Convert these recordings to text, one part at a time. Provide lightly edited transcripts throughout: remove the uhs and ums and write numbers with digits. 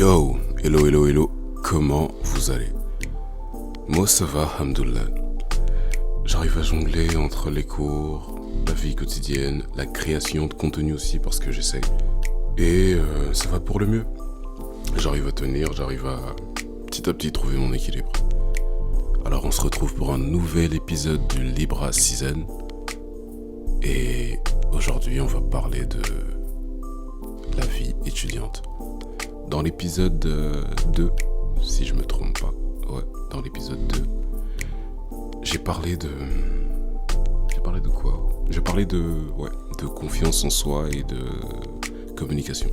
Yo, hello, comment vous allez? Moi ça va, hamdoullah. J'arrive à jongler entre les cours, la vie quotidienne, la création de contenu aussi parce que j'essaie. Et ça va pour le mieux. J'arrive à tenir, j'arrive à petit à petit trouver mon équilibre. Alors on se retrouve pour un nouvel épisode du Libra Season. Et aujourd'hui on va parler de la vie étudiante. Dans l'épisode 2, si je me trompe pas, dans l'épisode 2, j'ai parlé de quoi? J'ai parlé de confiance en soi et de communication.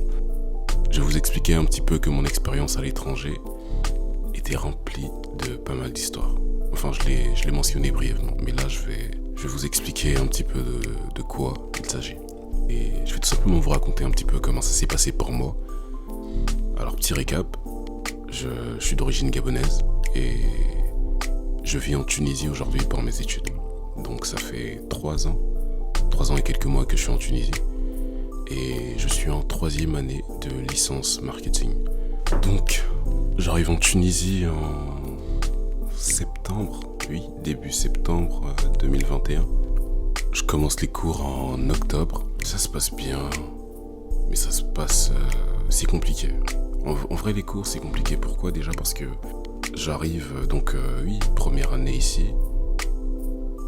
Je vais vous expliquer un petit peu que mon expérience à l'étranger était remplie de pas mal d'histoires. Enfin, je l'ai mentionné brièvement, mais là je vais vous expliquer un petit peu de quoi il s'agit. Et je vais tout simplement vous raconter un petit peu comment ça s'est passé pour moi. Alors, petit récap, je suis d'origine gabonaise et je vis en Tunisie aujourd'hui pour mes études. Donc ça fait 3 ans et quelques mois que je suis en Tunisie. Et je suis en 3e année de licence marketing. Donc, j'arrive en Tunisie en septembre, début septembre 2021. Je commence les cours en octobre. Ça se passe bien, mais ça se passe... c'est compliqué. En vrai, les cours, c'est compliqué. Pourquoi déjà? Parce que j'arrive, première année ici.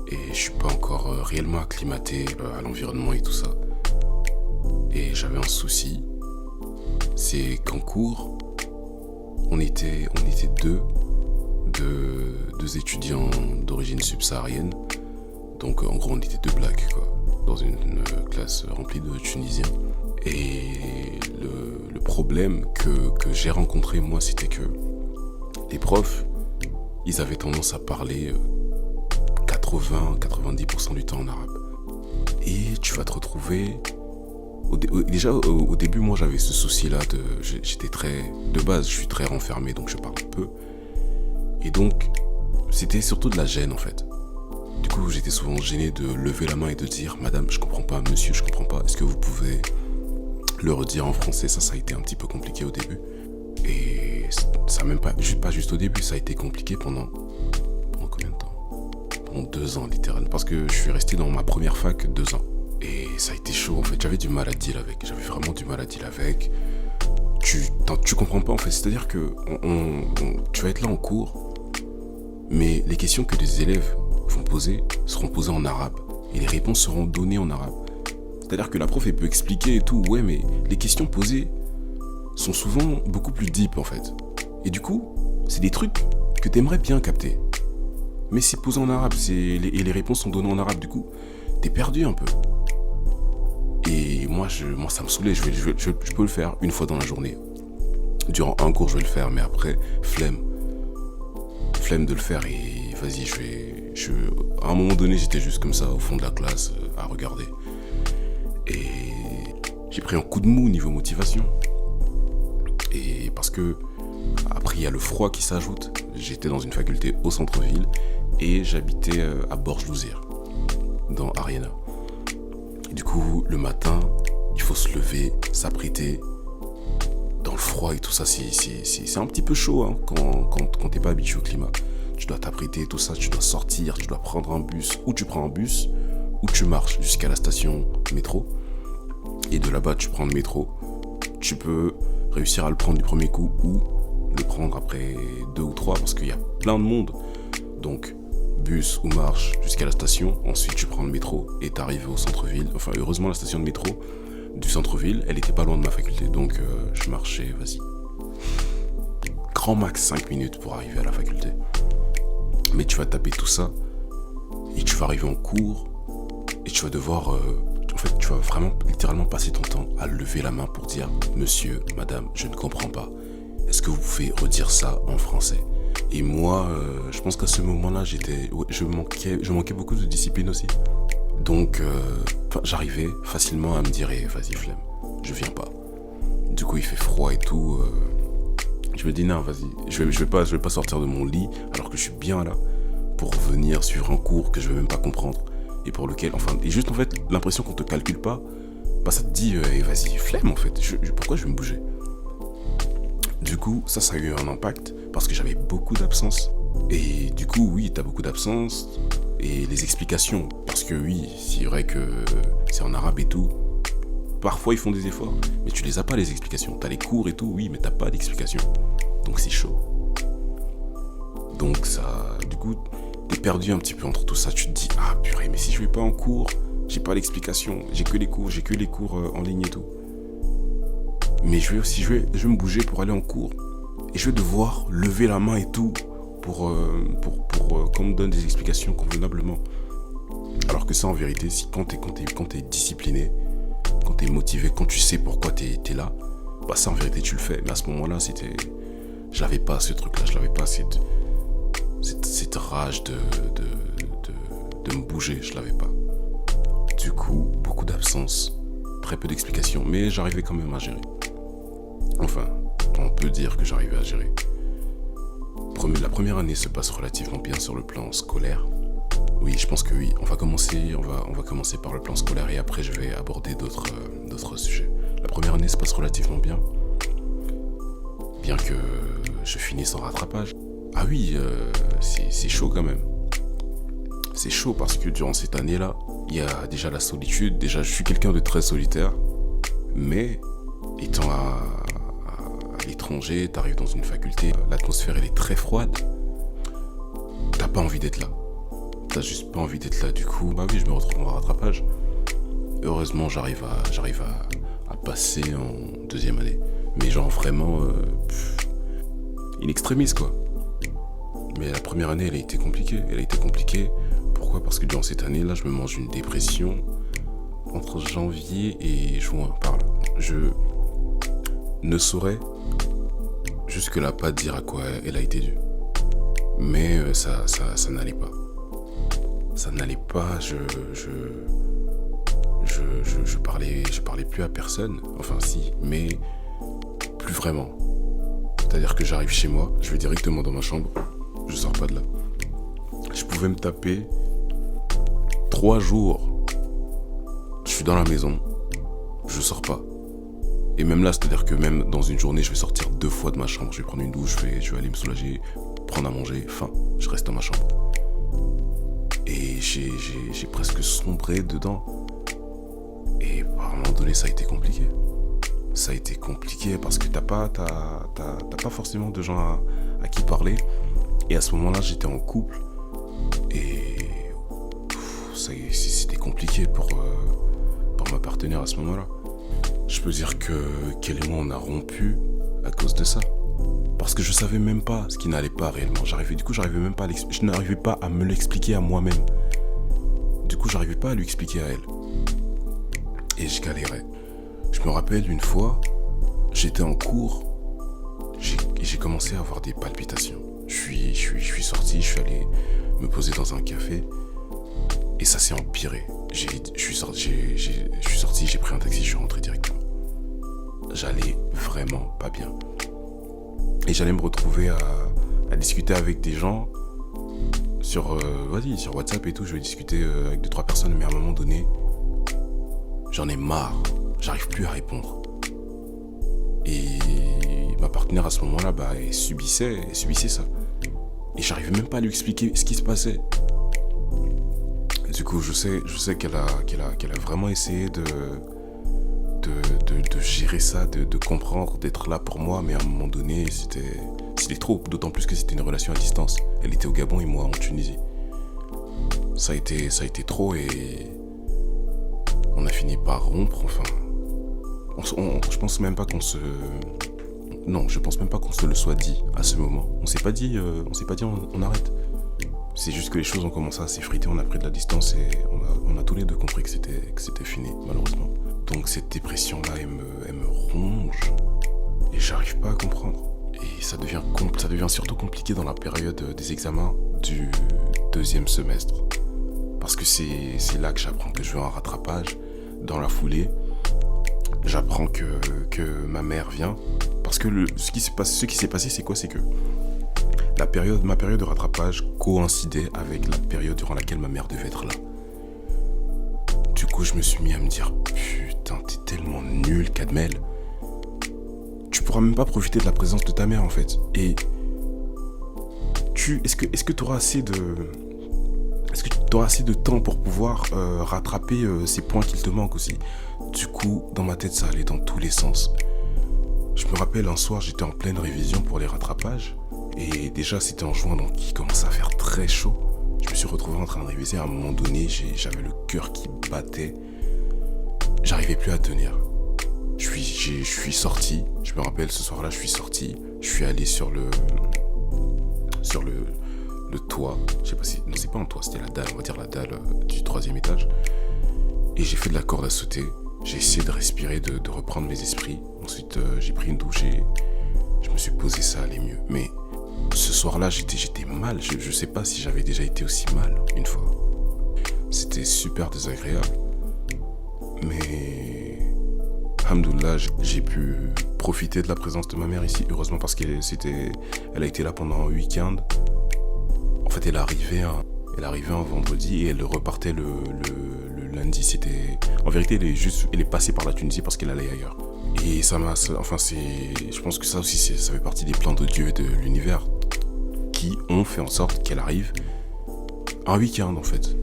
Et je suis pas encore réellement acclimaté à l'environnement et tout ça. Et j'avais un souci. C'est qu'en cours, on était deux étudiants d'origine subsaharienne. Donc en gros, on était 2 blacks, quoi. Dans une classe remplie de Tunisiens. Et le problème que j'ai rencontré, moi, c'était que les profs, ils avaient tendance à parler 80-90% du temps en arabe. Et tu vas te retrouver... Au début, moi, j'avais ce souci-là j'étais très... De base, je suis très renfermé, donc je parle peu. Et donc, c'était surtout de la gêne, en fait. Du coup, j'étais souvent gêné de lever la main et de dire « Madame, je comprends pas, monsieur, je comprends pas, est-ce que vous pouvez... » le redire en français, ça a été un petit peu compliqué au début. Et ça même pas juste au début, ça a été compliqué pendant combien de temps? Pendant 2 ans littéralement, parce que je suis resté dans ma première fac 2 ans. Et ça a été chaud en fait, j'avais du mal à deal avec, j'avais vraiment du mal à deal avec. Tu comprends pas en fait, c'est-à-dire que tu vas être là en cours, mais les questions que les élèves vont poser seront posées en arabe, et les réponses seront données en arabe. C'est-à-dire que la prof, elle peut expliquer et tout, ouais, mais les questions posées sont souvent beaucoup plus deep, en fait. Et du coup, c'est des trucs que t'aimerais bien capter. Mais c'est posé en arabe, et les réponses sont données en arabe, du coup, t'es perdu un peu. Et moi, ça me saoulait, je peux le faire une fois dans la journée. Durant un cours, je vais le faire, mais après, flemme de le faire, et vas-y, à un moment donné, j'étais juste comme ça, au fond de la classe, à regarder. Et j'ai pris un coup de mou niveau motivation. Et parce que après il y a le froid qui s'ajoute. J'étais dans une faculté au centre-ville et j'habitais à Borj-Louzir, dans Ariana. Et du coup, le matin, il faut se lever, s'apprêter dans le froid et tout ça. C'est un petit peu chaud hein, quand t'es pas habitué au climat. Tu dois t'apprêter, tout ça, tu dois sortir, tu dois prendre un bus. Ou tu prends un bus, ou tu marches jusqu'à la station métro. Et de là-bas, tu prends le métro. Tu peux réussir à le prendre du premier coup ou le prendre après 2 ou 3 parce qu'il y a plein de monde. Donc, bus ou marche jusqu'à la station. Ensuite, tu prends le métro et t'arrives au centre-ville. Enfin, heureusement, la station de métro du centre-ville, elle était pas loin de ma faculté. Donc, je marchais, grand max 5 minutes pour arriver à la faculté. Mais tu vas taper tout ça et tu vas arriver en cours et tu vas devoir... tu vas vraiment littéralement passer ton temps à lever la main pour dire « Monsieur, madame, je ne comprends pas. Est-ce que vous pouvez redire ça en français ?» Et moi, je pense qu'à ce moment-là, je manquais beaucoup de discipline aussi. Donc, j'arrivais facilement à me dire « Vas-y, flemme, je viens pas. » Du coup, il fait froid et tout. Je me dis « Non, vas-y, je vais pas sortir de mon lit alors que je suis bien là pour venir suivre un cours que je vais même pas comprendre. » Et pour lequel, et juste en fait, l'impression qu'on te calcule pas, ça te dit, vas-y, flemme en fait, pourquoi je vais me bouger? Du coup, ça a eu un impact parce que j'avais beaucoup d'absence. Et du coup, oui, t'as beaucoup d'absence. Et les explications, parce que oui, c'est vrai que c'est en arabe et tout. Parfois, ils font des efforts, mais tu les as pas, les explications. T'as les cours et tout, oui, mais t'as pas d'explications. Donc c'est chaud. Donc ça, du coup, t'es perdu un petit peu entre tout ça. Tu te dis, ah purée, mais si je vais pas en cours, j'ai pas l'explication. J'ai que les cours en ligne et tout. Mais je vais me bouger pour aller en cours. Et je vais devoir lever la main et tout pour qu'on me donne des explications convenablement. Alors que ça, en vérité, si quand t'es discipliné, quand t'es motivé, quand tu sais pourquoi t'es là, bah ça, en vérité, tu le fais. Mais à ce moment-là, je l'avais pas, ce truc-là. Je l'avais pas, cette rage de me bouger. Je l'avais pas. Du coup, beaucoup d'absence, très peu d'explications. Mais j'arrivais quand même à gérer. Enfin, on peut dire que j'arrivais à gérer. La première année se passe relativement bien sur le plan scolaire. Oui, je pense que oui. On va commencer par le plan scolaire et après je vais aborder d'autres sujets. La première année se passe relativement bien. Bien que je finisse en rattrapage. Ah oui, c'est chaud quand même. C'est chaud parce que durant cette année-là, il y a déjà la solitude. Déjà, je suis quelqu'un de très solitaire. Mais étant à l'étranger, t'arrives dans une faculté, l'atmosphère elle est très froide. T'as pas envie d'être là. T'as juste pas envie d'être là. Du coup, bah oui, je me retrouve en rattrapage. Heureusement, j'arrive à passer en deuxième année. Mais genre vraiment, in extremis quoi. Mais la première année, elle a été compliquée. Pourquoi ? Parce que durant cette année-là, je me mange une dépression entre janvier et juin, par là. Je ne saurais jusque-là pas dire à quoi elle a été due. Mais ça n'allait pas. Ça n'allait pas, je parlais plus à personne. Enfin si, mais plus vraiment. C'est-à-dire que j'arrive chez moi, je vais directement dans ma chambre, je sors pas de là. Je pouvais me taper 3 jours. Je suis dans la maison, je sors pas. Et même là, c'est-à-dire que même dans une journée, je vais sortir 2 fois de ma chambre. Je vais prendre une douche, je vais aller me soulager, prendre à manger, faim, je reste dans ma chambre. Et j'ai presque sombré dedans. Et à un moment donné, ça a été compliqué. Ça a été compliqué parce que t'as pas forcément de gens à qui parler. Et à ce moment-là, j'étais en couple. Et c'était compliqué pour ma partenaire à ce moment-là. Je peux dire qu'elle et moi, on a rompu à cause de ça. Parce que je savais même pas ce qui n'allait pas réellement. Je n'arrivais pas à me l'expliquer à moi-même. Du coup, j'arrivais pas à lui expliquer à elle. Et je galérais. Je me rappelle une fois, j'étais en cours, j'ai commencé à avoir des palpitations. Je suis sorti, je suis allé me poser dans un café et ça s'est empiré. Je suis sorti, j'ai pris un taxi, je suis rentré directement. J'allais vraiment pas bien. Et j'allais me retrouver à discuter avec des gens sur WhatsApp et tout. Je vais discuter avec 2-3 personnes, mais à un moment donné, j'en ai marre. J'arrive plus à répondre. Et ma partenaire à ce moment-là, elle subissait ça. Et j'arrivais même pas à lui expliquer ce qui se passait. Du coup, je sais qu'elle a vraiment essayé de gérer ça, de comprendre, d'être là pour moi, mais à un moment donné, c'était trop, d'autant plus que c'était une relation à distance. Elle était au Gabon et moi en Tunisie. Ça a été trop et on a fini par rompre, enfin. Je pense même pas qu'on se le soit dit à ce moment. On s'est pas dit on arrête. C'est juste que les choses ont commencé à s'effriter, on a pris de la distance et on a tous les deux compris que c'était fini, malheureusement. Donc cette dépression-là, elle me ronge et j'arrive pas à comprendre. Et ça devient surtout compliqué dans la période des examens du 2e semestre. Parce que c'est là que j'apprends que je veux un rattrapage. Dans la foulée, j'apprends que ma mère vient. Parce que ce qui s'est passé, c'est quoi ? C'est que ma période de rattrapage coïncidait avec la période durant laquelle ma mère devait être là. Du coup, je me suis mis à me dire, putain, t'es tellement nul, Cadmel. pourras même pas profiter de la présence de ta mère, en fait. Et est-ce que tu auras assez de... Est-ce que tu auras assez de temps pour pouvoir rattraper ces points qu'il te manquent aussi? Du coup, dans ma tête, ça allait dans tous les sens. Je me rappelle, un soir, j'étais en pleine révision pour les rattrapages. Et déjà, c'était en juin, donc il commençait à faire très chaud. Je me suis retrouvé en train de réviser. À un moment donné, j'avais le cœur qui battait. J'arrivais plus à tenir. Je suis sorti. Je me rappelle, ce soir-là, je suis sorti. Je suis allé sur le toit. Je sais pas si... Non, c'est pas un toit, c'était la dalle. On va dire la dalle du 3e étage. Et j'ai fait de la corde à sauter. J'ai essayé de respirer, de reprendre mes esprits. Ensuite, j'ai pris une douche et je me suis posé, ça allait mieux. Mais ce soir-là, j'étais mal. Je sais pas si j'avais déjà été aussi mal une fois. C'était super désagréable. Mais alhamdoulilah, j'ai pu profiter de la présence de ma mère ici. Heureusement parce qu'elle a été là pendant un week-end. En fait, elle arrivait un vendredi et elle repartait le lundi. En vérité, elle est passée par la Tunisie parce qu'elle allait ailleurs. Et je pense que ça aussi, ça fait partie des plans de Dieu et de l'univers qui ont fait en sorte qu'elle arrive un week-end, en fait.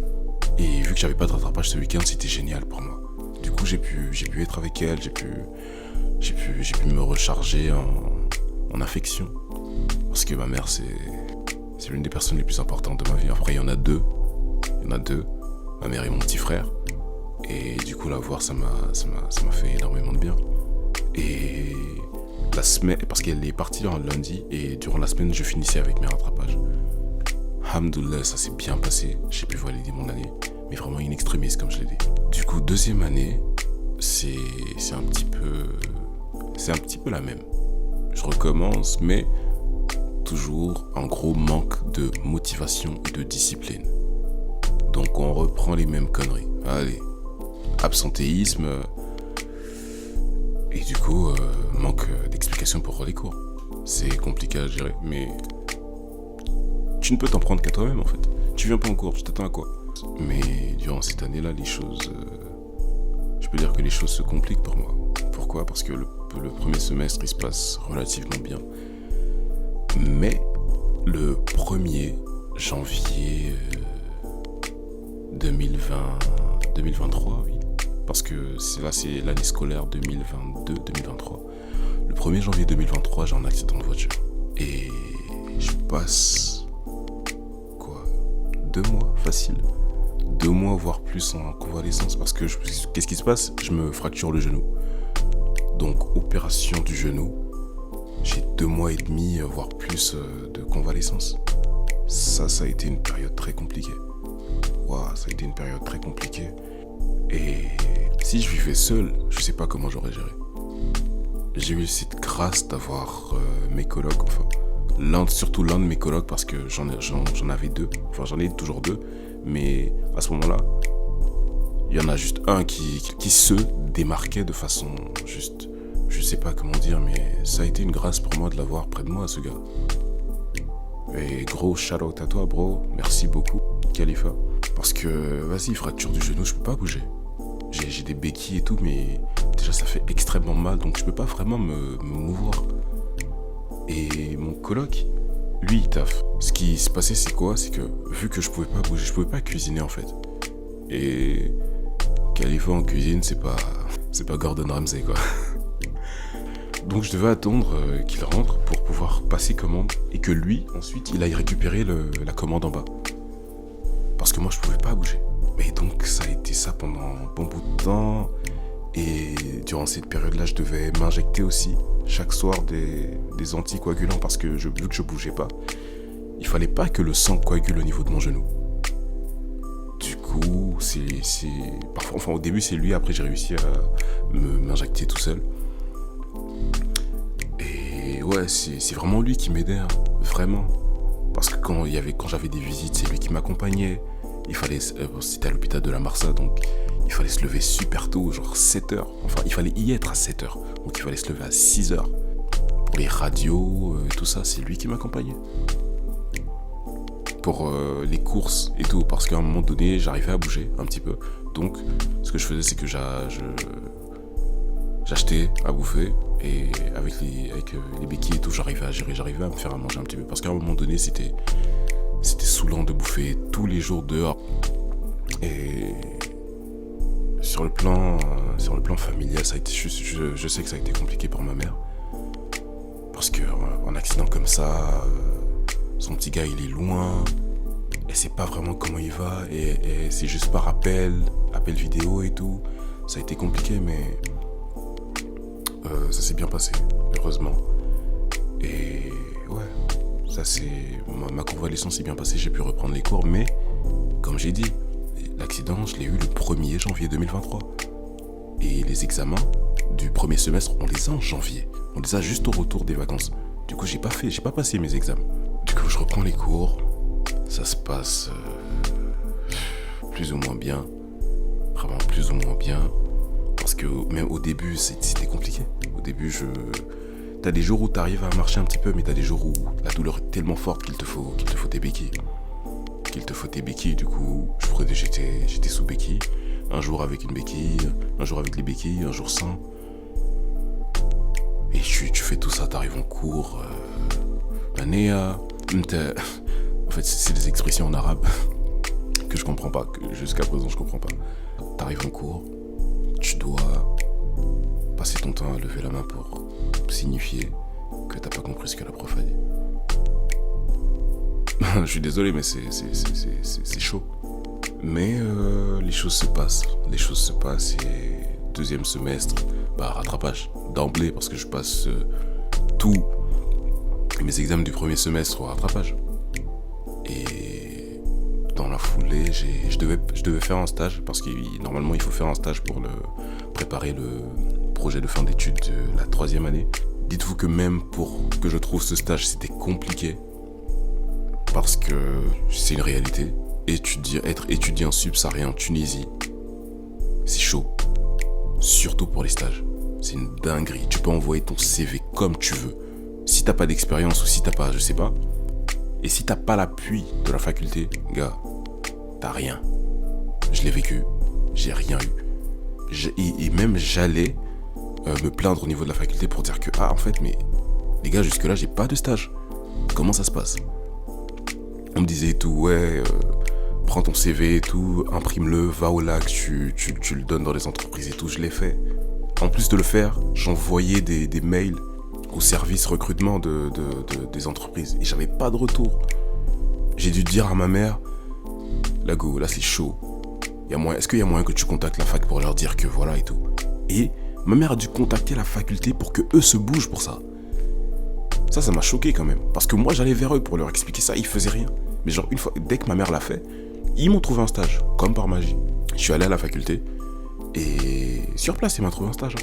Et vu que j'avais pas de rattrapage ce week-end, c'était génial pour moi. Du coup, j'ai pu être avec elle, j'ai pu me recharger en affection. Parce que ma mère, c'est l'une des personnes les plus importantes de ma vie. Après, il y en a deux. Ma mère et mon petit frère. Et du coup, la voir, ça m'a fait énormément de bien. Et la semaine, parce qu'elle est partie un lundi, et durant la semaine, je finissais avec mes rattrapages. Alhamdoulilah, ça s'est bien passé. J'ai pu valider mon année. Mais vraiment in extremis, comme je l'ai dit. Du coup, 2e année, c'est un petit peu la même. Je recommence, mais toujours un gros manque de motivation et de discipline. Donc on reprend les mêmes conneries. Allez, absentéisme et du coup manque d'explication pour les cours. C'est compliqué à gérer, mais tu ne peux t'en prendre qu'à toi-même en fait. Tu viens pas en cours, tu t'attends à quoi? Mais durant cette année-là, je peux dire que les choses se compliquent pour moi. Pourquoi? Parce que le premier semestre, il se passe relativement bien. Mais le 1er janvier 2023, oui. Parce que c'est l'année scolaire 2022-2023. Le 1er janvier 2023, j'ai un accident de voiture. Et je passe 2 mois facile. 2 mois, voire plus en convalescence. Parce que qu'est-ce qui se passe? Je me fracture le genou. Donc, opération du genou. J'ai 2 mois et demi, voire plus de convalescence. Ça a été une période très compliquée. Ça a été une période très compliquée. Et si je vivais seul, je sais pas comment j'aurais géré. J'ai eu cette grâce d'avoir mes colocs, surtout l'un de mes colocs, parce que j'en avais 2. Enfin, j'en ai toujours 2. Mais à ce moment-là, il y en a juste un qui se démarquait de façon juste... Je sais pas comment dire, mais ça a été une grâce pour moi de l'avoir près de moi, ce gars. Et gros shout-out à toi, bro. Merci beaucoup, Khalifa. Parce que, vas-y, fracture du genou, je peux pas bouger. J'ai des béquilles et tout, mais déjà, ça fait extrêmement mal, donc je peux pas vraiment me mouvoir. Et mon coloc, lui, il taffe. Ce qui se passait, c'est quoi? C'est que, vu que je pouvais pas bouger, je pouvais pas cuisiner, en fait. Et Khalifa en cuisine, c'est pas Gordon Ramsay, quoi. Donc je devais attendre qu'il rentre pour pouvoir passer commande et que lui, ensuite, il aille récupérer la commande en bas. Parce que moi, je pouvais pas bouger. Et donc, ça a été ça pendant un bon bout de temps. Et durant cette période-là, je devais m'injecter aussi chaque soir des anticoagulants parce que vu que je bougeais pas, il fallait pas que le sang coagule au niveau de mon genou. Du coup, parfois, au début, c'est lui. Après, j'ai réussi à m'injecter tout seul. Et ouais, c'est vraiment lui qui m'aidait, hein, vraiment. Parce que quand j'avais des visites, c'est lui qui m'accompagnait. C'était à l'hôpital de la Marsa, donc il fallait se lever super tôt, genre 7h. Enfin, il fallait y être à 7h. Donc il fallait se lever à 6h. Pour les radios, tout ça, c'est lui qui m'accompagnait. Pour les courses et tout, parce qu'à un moment donné, j'arrivais à bouger un petit peu. Donc, ce que je faisais, c'est que j'achetais à bouffer et avec les béquilles et tout, j'arrivais à gérer, j'arrivais à me faire à manger un petit peu. Parce qu'à un moment donné, c'était saoulant de bouffer tous les jours dehors. Et sur le plan familial, ça a été, je sais que ça a été compliqué pour ma mère. Parce qu'un accident comme ça, son petit gars il est loin, elle sait pas vraiment comment il va, et c'est juste par appel vidéo et tout. Ça a été compliqué, mais ça s'est bien passé, heureusement. Et ouais, ça c'est ma convalescence s'est bien passée, j'ai pu reprendre les cours, mais comme j'ai dit, l'accident je l'ai eu le 1er janvier 2023. Et les examens du premier semestre, on les a en janvier. On les a juste au retour des vacances. Du coup, j'ai pas passé mes examens. Du coup, je reprends les cours. Ça se passe plus ou moins bien. Vraiment plus ou moins bien. Parce que même au début, c'était compliqué. Au début, t'as des jours où t'arrives à marcher un petit peu, mais t'as des jours où la douleur est tellement forte qu'il te faut tes béquilles. Du coup, j'étais sous béquille. Un jour avec une béquille, un jour avec les béquilles, un jour sans. Et tu fais tout ça, t'arrives en cours. En fait, c'est des expressions en arabe que je comprends pas, que jusqu'à présent je comprends pas. T'arrives en cours, tu dois passer ton temps à lever la main pour signifier que t'as pas compris ce que la prof a dit. Je suis désolé, mais c'est chaud. Mais les choses se passent. Et deuxième semestre, rattrapage d'emblée parce que je passe tous mes examens du premier semestre au rattrapage. Et dans la foulée, je devais faire un stage parce que normalement il faut faire un stage pour préparer le projet de fin d'études de la 3e année. Dites-vous que même pour que je trouve ce stage, c'était compliqué parce que c'est une réalité. Être étudiant subsaharien en Tunisie, c'est chaud. Surtout pour les stages. C'est une dinguerie. Tu peux envoyer ton CV comme tu veux. Si t'as pas d'expérience ou si t'as pas, je sais pas. Et si t'as pas l'appui de la faculté, gars, t'as rien. Je l'ai vécu. J'ai rien eu. Et même j'allais me plaindre au niveau de la faculté pour dire que, en fait, mais les gars, jusque là, j'ai pas de stage. Comment ça se passe? On me disait tout, prends ton CV et tout, imprime-le, va au lac, tu le donnes dans les entreprises et tout, je l'ai fait. En plus de le faire, j'envoyais des mails au service recrutement des entreprises et j'avais pas de retour. J'ai dû dire à ma mère, là c'est chaud. Est-ce qu'il y a moyen que tu contactes la fac pour leur dire que voilà et tout? Et ma mère a dû contacter la faculté pour que eux se bougent pour ça. Ça m'a choqué quand même. Parce que moi j'allais vers eux pour leur expliquer ça, ils faisaient rien. Mais genre une fois, dès que ma mère l'a fait, ils m'ont trouvé un stage, comme par magie. Je suis allé à la faculté et sur place, elle m'a trouvé un stage.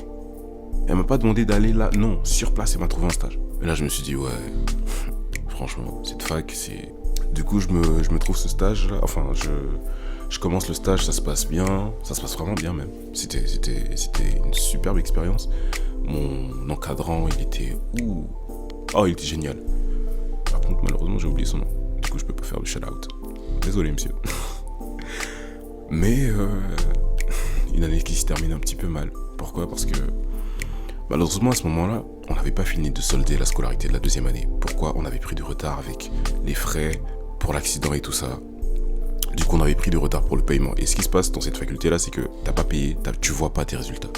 Elle m'a pas demandé d'aller là, non, sur place, elle m'a trouvé un stage. Et là, je me suis dit, franchement, cette fac, c'est... Du coup, je me trouve ce stage là, enfin, je commence le stage, ça se passe bien, ça se passe vraiment bien même. C'était une superbe expérience. Mon encadrant, il était il était génial. Par contre, malheureusement, j'ai oublié son nom. Du coup, je peux pas faire de shout-out. Désolé, monsieur. Mais une année qui se termine un petit peu mal. Pourquoi? Parce que malheureusement, à ce moment-là, on n'avait pas fini de solder la scolarité de la 2e année. Pourquoi? On avait pris du retard avec les frais pour l'accident et tout ça. Du coup, on avait pris du retard pour le paiement. Et ce qui se passe dans cette faculté-là, c'est que t'as pas payé, tu vois pas tes résultats.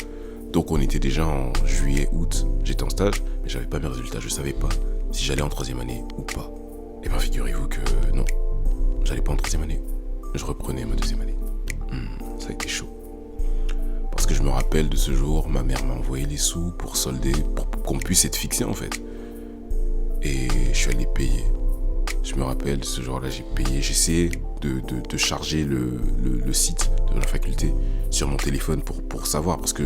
Donc, on était déjà en juillet, août. J'étais en stage, mais j'avais pas mes résultats. Je savais pas si j'allais en 3e année ou pas. Et bien, figurez-vous que non, j'allais pas en 3e année. Je reprenais ma 2e année. Ça a été chaud. Parce que je me rappelle de ce jour, ma mère m'a envoyé les sous pour solder, pour qu'on puisse être fixé en fait. Et je suis allé payer. Je me rappelle, ce jour-là, j'ai payé. J'ai essayé de charger le site de la faculté sur mon téléphone pour savoir. Parce que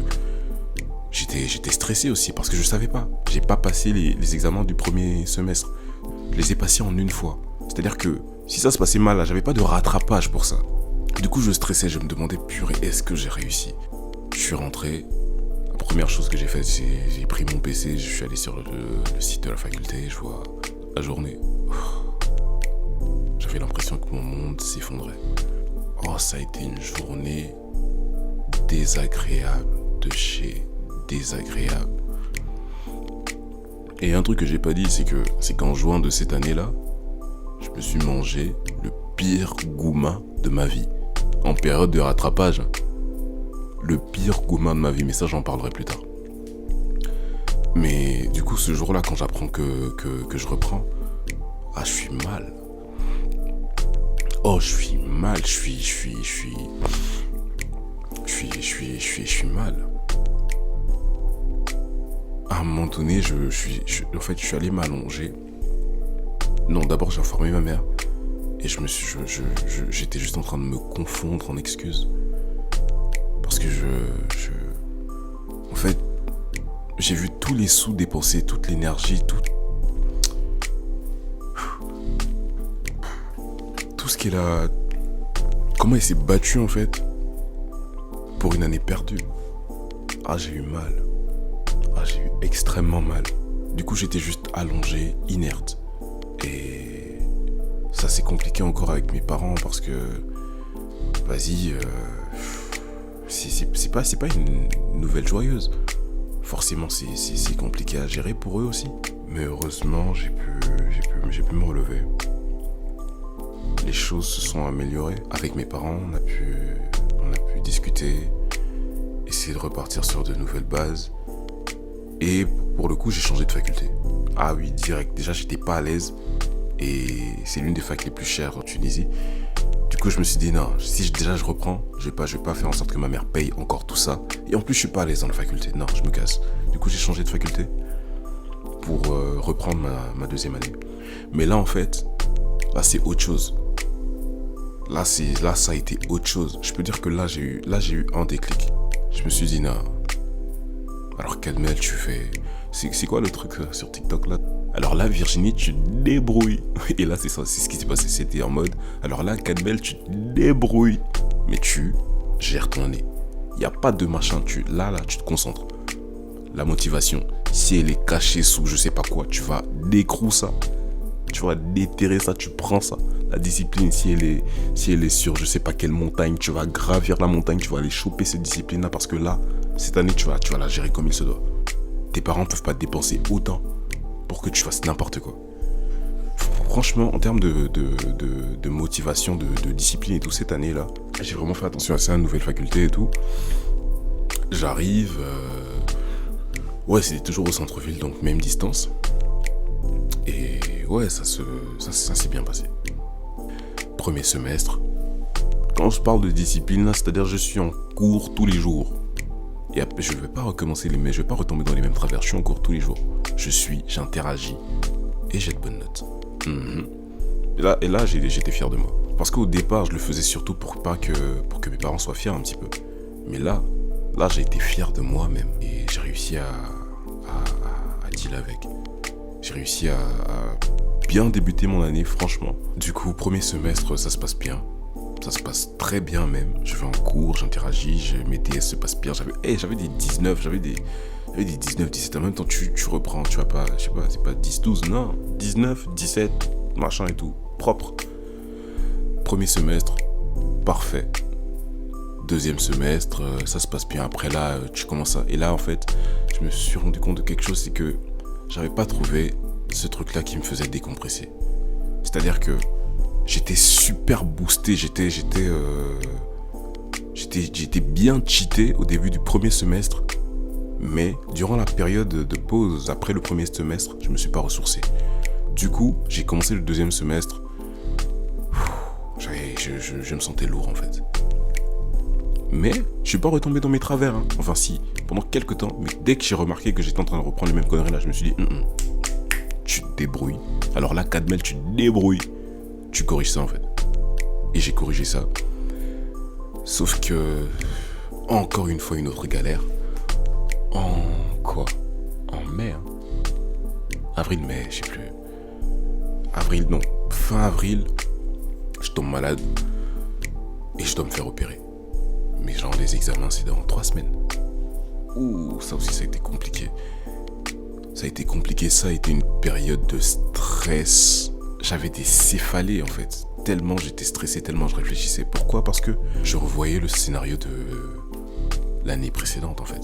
j'étais stressé aussi, parce que je savais pas. J'ai pas passé les examens du premier semestre. Je les ai passés en une fois. C'est-à-dire que si ça se passait mal, là, j'avais pas de rattrapage pour ça. Du coup, je stressais, je me demandais, purée, est-ce que j'ai réussi? Je suis rentré. La première chose que j'ai faite, j'ai pris mon PC, je suis allé sur le site de la faculté, je vois la journée. J'avais l'impression que mon monde s'effondrait. Ça a été une journée désagréable de chez désagréable. Et un truc que j'ai pas dit, c'est qu'en juin de cette année-là, je me suis mangé le pire gourmand de ma vie. En période de rattrapage. Le pire gourmand de ma vie, mais ça j'en parlerai plus tard. Mais du coup, ce jour-là, quand j'apprends que je reprends, je suis mal. Oh, je suis mal, je suis mal. À un moment donné, je suis allé m'allonger. Non, d'abord j'ai informé ma mère et j'étais juste en train de me confondre en excuses parce que en fait, j'ai vu tous les sous dépensés, toute l'énergie, tout ce qu'elle a, comment elle s'est battue en fait pour une année perdue. J'ai eu mal. J'ai eu extrêmement mal. Du coup, j'étais juste allongé, inerte. Et ça, c'est compliqué encore avec mes parents parce que, vas-y, c'est pas une nouvelle joyeuse. Forcément, c'est compliqué à gérer pour eux aussi. Mais heureusement, j'ai pu me relever. Les choses se sont améliorées. Avec mes parents, on a pu discuter, essayer de repartir sur de nouvelles bases. Et pour le coup, j'ai changé de faculté. Ah oui, direct. Déjà, j'étais pas à l'aise. Et c'est l'une des facs les plus chères en Tunisie. Du coup, je me suis dit, non, si je reprends, je vais pas faire en sorte que ma mère paye encore tout ça. Et en plus, je suis pas à l'aise dans la faculté. Non, je me casse. Du coup, j'ai changé de faculté pour reprendre ma deuxième année. Mais là, en fait, là, c'est autre chose. Là, ça a été autre chose. Je peux dire que là, j'ai eu un déclic. Je me suis dit, non. Alors, Cadmel, tu fais... C'est quoi le truc sur TikTok, là? Alors là, Virginie, tu te débrouilles. Et là, c'est ça, c'est ce qui s'est passé. C'était en mode... Alors là, Cadmel, tu te débrouilles. Mais tu gères ton année. Il n'y a pas de machin. Là, tu te concentres. La motivation, si elle est cachée sous je sais pas quoi, tu vas décrou ça. Tu vas déterrer ça, tu prends ça. La discipline, si elle est sur je sais pas quelle montagne, tu vas gravir la montagne, tu vas aller choper cette discipline-là parce que là, cette année, tu vas la gérer comme il se doit. Tes parents peuvent pas te dépenser autant pour que tu fasses n'importe quoi. Franchement, en termes de motivation, de discipline et tout, cette année-là, j'ai vraiment fait attention à ça, une nouvelle faculté et tout. J'arrive... Ouais, c'était toujours au centre-ville, donc même distance. Et ouais, ça s'est bien passé. Premier semestre. Quand je parle de discipline, là, c'est-à-dire je suis en cours tous les jours. Et après, je ne vais pas recommencer je vais pas retomber dans les mêmes travers. Je suis en cours tous les jours. J'interagis et j'ai de bonnes notes. Et là, j'étais fier de moi. Parce qu'au départ, je le faisais surtout pour que mes parents soient fiers un petit peu. Mais là, j'ai été fier de moi-même. Et j'ai réussi à deal avec. J'ai réussi à bien débuter mon année, franchement. Du coup, premier semestre, ça se passe bien. Ça se passe très bien même. Je vais en cours, j'interagis, mes DS se passent bien. J'avais des 19, j'avais des 19, 17. En même temps, tu reprends, tu vas pas, je sais pas, c'est pas 10, 12, non. 19, 17, machin et tout. Propre. Premier semestre, parfait. Deuxième semestre, ça se passe bien. Après là, tu commences à... Et là, en fait, je me suis rendu compte de quelque chose, c'est que j'avais pas trouvé ce truc-là qui me faisait décompresser. C'est-à-dire que j'étais super boosté, j'étais bien cheaté au début du premier semestre, mais durant la période de pause après le premier semestre, je me suis pas ressourcé. Du coup, j'ai commencé le deuxième semestre, je me sentais lourd en fait. Mais je suis pas retombé dans mes travers, hein. Enfin si, pendant quelques temps, mais dès que j'ai remarqué que j'étais en train de reprendre les mêmes conneries là, je me suis dit, tu te débrouilles. Alors là, Cadmel, tu te débrouilles. Tu corriges ça en fait. Et j'ai corrigé ça. Sauf que, encore une fois, une autre galère. En quoi? En mai, hein. Avril-mai, je sais plus. Avril, non. Fin avril, je tombe malade. Et je dois me faire opérer. Mais genre, les examens, c'est dans 3 semaines. Ouh, ça aussi, ça a été compliqué. Ça a été une période de stress. J'avais des céphalées en fait. Tellement j'étais stressé, tellement je réfléchissais. Pourquoi? Parce que je revoyais le scénario de l'année précédente en fait.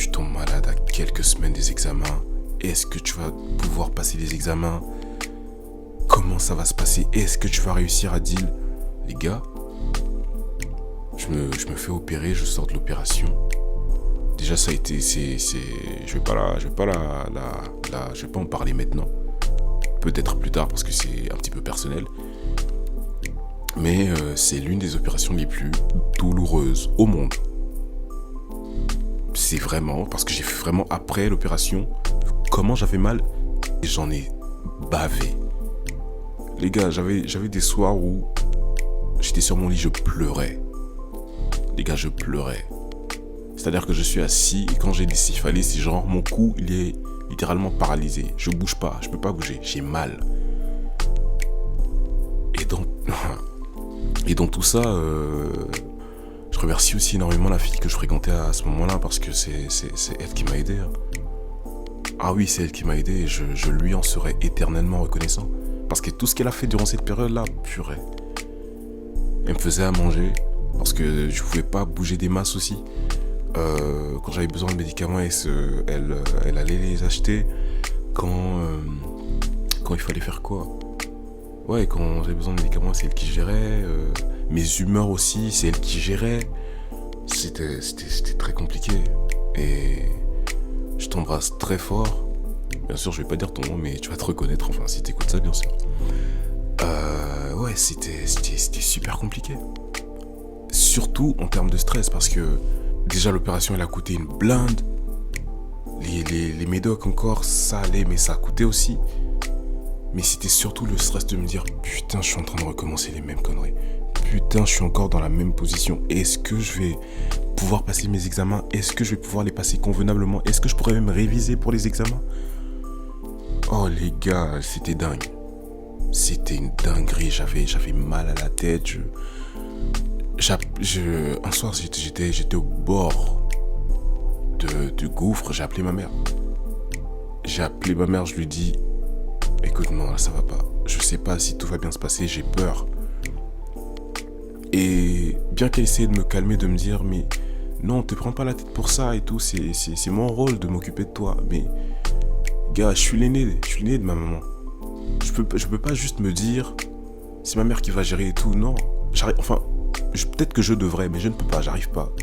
tu tombes malade à quelques semaines des examens. Est-ce que tu vas pouvoir passer les examens? Comment ça va se passer? Est-ce que tu vas réussir à deal? Les gars, je me fais opérer, je sors de l'opération. Déjà ça a été, je vais pas en parler maintenant. Peut-être plus tard parce que c'est un petit peu personnel. Mais c'est l'une des opérations les plus douloureuses au monde. C'est vraiment, parce que j'ai fait vraiment après l'opération, comment j'avais mal, et j'en ai bavé. Les gars, j'avais des soirs où j'étais sur mon lit, je pleurais. Les gars, je pleurais. C'est-à-dire que je suis assis et quand j'ai des céphalées, c'est genre mon cou, il est littéralement paralysé. Je bouge pas, je peux pas bouger, j'ai mal. Et dans tout ça, je remercie aussi énormément la fille que je fréquentais à ce moment-là parce que c'est elle qui m'a aidé. Ah oui, c'est elle qui m'a aidé et je lui en serai éternellement reconnaissant. Parce que tout ce qu'elle a fait durant cette période-là, purée. Elle me faisait à manger parce que je pouvais pas bouger des masses aussi. Quand j'avais besoin de médicaments, elle allait les acheter quand il fallait faire quoi. Ouais, quand j'avais besoin de médicaments, c'est elle qui gérait. Mes humeurs aussi, c'est elle qui gérait. C'était très compliqué. Et je t'embrasse très fort. Bien sûr, je vais pas dire ton nom, mais tu vas te reconnaître, enfin, si t'écoutes ça, bien sûr. Ouais, c'était super compliqué. Surtout en termes de stress, parce que déjà, l'opération, elle a coûté une blinde. Les médocs encore, ça allait, mais ça a coûté aussi. Mais c'était surtout le stress de me dire « Putain, je suis en train de recommencer les mêmes conneries. Putain, je suis encore dans la même position. Est-ce que je vais pouvoir passer mes examens? Est-ce que je vais pouvoir les passer convenablement? Est-ce que je pourrais même réviser pour les examens ?» Oh les gars, c'était dingue. C'était une dinguerie. J'avais mal à la tête. Un soir, j'étais au bord du gouffre. J'ai appelé ma mère. Je lui dis « Écoute, non, là, ça va pas. Je sais pas si tout va bien se passer, j'ai peur. » Et bien qu'elle essayait de me calmer, de me dire « Mais non, te prends pas la tête pour ça et tout, c'est mon rôle de m'occuper de toi. » Mais, gars, je suis l'aîné de ma maman. Je peux pas juste me dire « C'est ma mère qui va gérer et tout. » Non, peut-être que je devrais, mais je ne peux pas, j'arrive pas.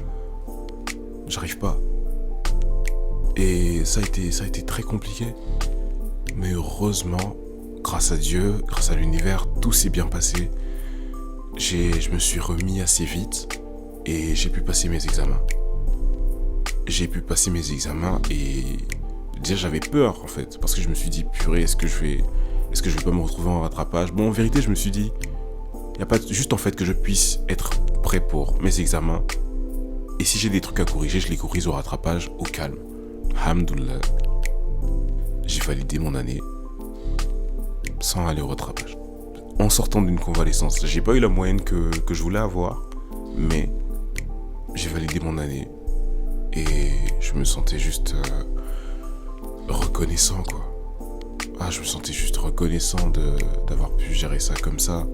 Et ça a été très compliqué. Mais heureusement, grâce à Dieu, grâce à l'univers, tout s'est bien passé. Je me suis remis assez vite et j'ai pu passer mes examens. Et déjà j'avais peur en fait, parce que je me suis dit purée, est-ce que je vais pas me retrouver en rattrapage? Bon, en vérité, je me suis dit, il y a pas juste en fait que je puisse être prêt pour mes examens. Et si j'ai des trucs à corriger, je les corrige au rattrapage, au calme. Alhamdoulilah. J'ai validé mon année sans aller au rattrapage. En sortant d'une convalescence. J'ai pas eu la moyenne que je voulais avoir, mais j'ai validé mon année et je me sentais juste reconnaissant, quoi. Je me sentais juste reconnaissant d'avoir pu gérer ça comme ça.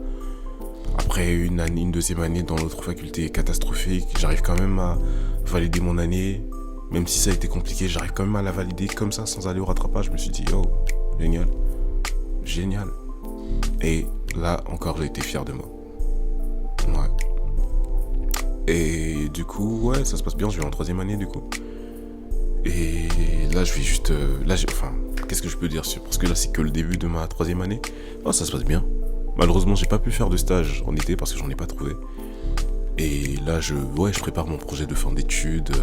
Après une deuxième année dans l'autre faculté catastrophique, j'arrive quand même à valider mon année. Même si ça a été compliqué, j'arrive quand même à la valider comme ça, sans aller au rattrapage. Je me suis dit, oh, génial. Et là, encore, j'ai été fier de moi. Ouais. Et du coup, ouais, ça se passe bien. Je vais en 3e année, du coup. Et là, je vais juste... qu'est-ce que je peux dire parce que là, c'est que le début de ma 3e année. Oh, ça se passe bien. Malheureusement, j'ai pas pu faire de stage en été parce que j'en ai pas trouvé. Et là, je prépare mon projet de fin d'études...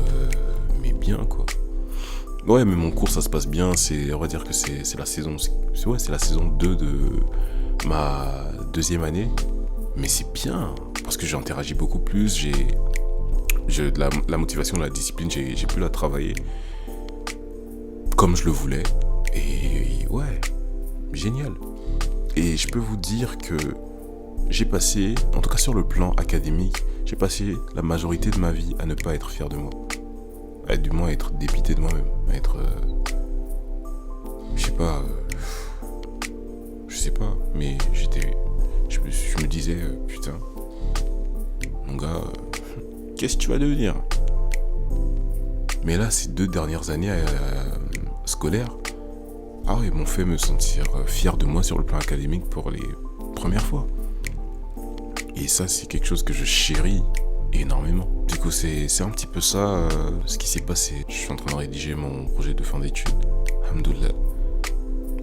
mais bien, quoi. Ouais, mais mon cours, ça se passe bien. On va dire que c'est la saison 2 de ma 2e année. Mais c'est bien, parce que j'ai interagi beaucoup plus. J'ai de la motivation, de la discipline, j'ai pu la travailler comme je le voulais. Et ouais, génial. Et je peux vous dire que j'ai passé, en tout cas sur le plan académique, j'ai passé la majorité de ma vie à ne pas être fier de moi. Du moins être dépité de moi-même, être je sais pas, mais je me disais putain, mon gars, qu'est-ce que tu vas devenir? Mais là, ces 2 dernières années scolaires, ah oui, m'ont fait me sentir fier de moi sur le plan académique pour les premières fois. Et ça, c'est quelque chose que je chéris énormément. Du coup, c'est un petit peu ça ce qui s'est passé. Je suis en train de rédiger mon projet de fin d'études. Alhamdoulilah.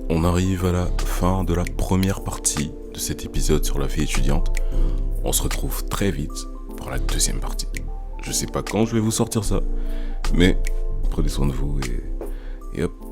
On arrive à la fin de la première partie de cet épisode sur la vie étudiante. On se retrouve très vite pour la deuxième partie. Je sais pas quand je vais vous sortir ça, mais prenez soin de vous et hop.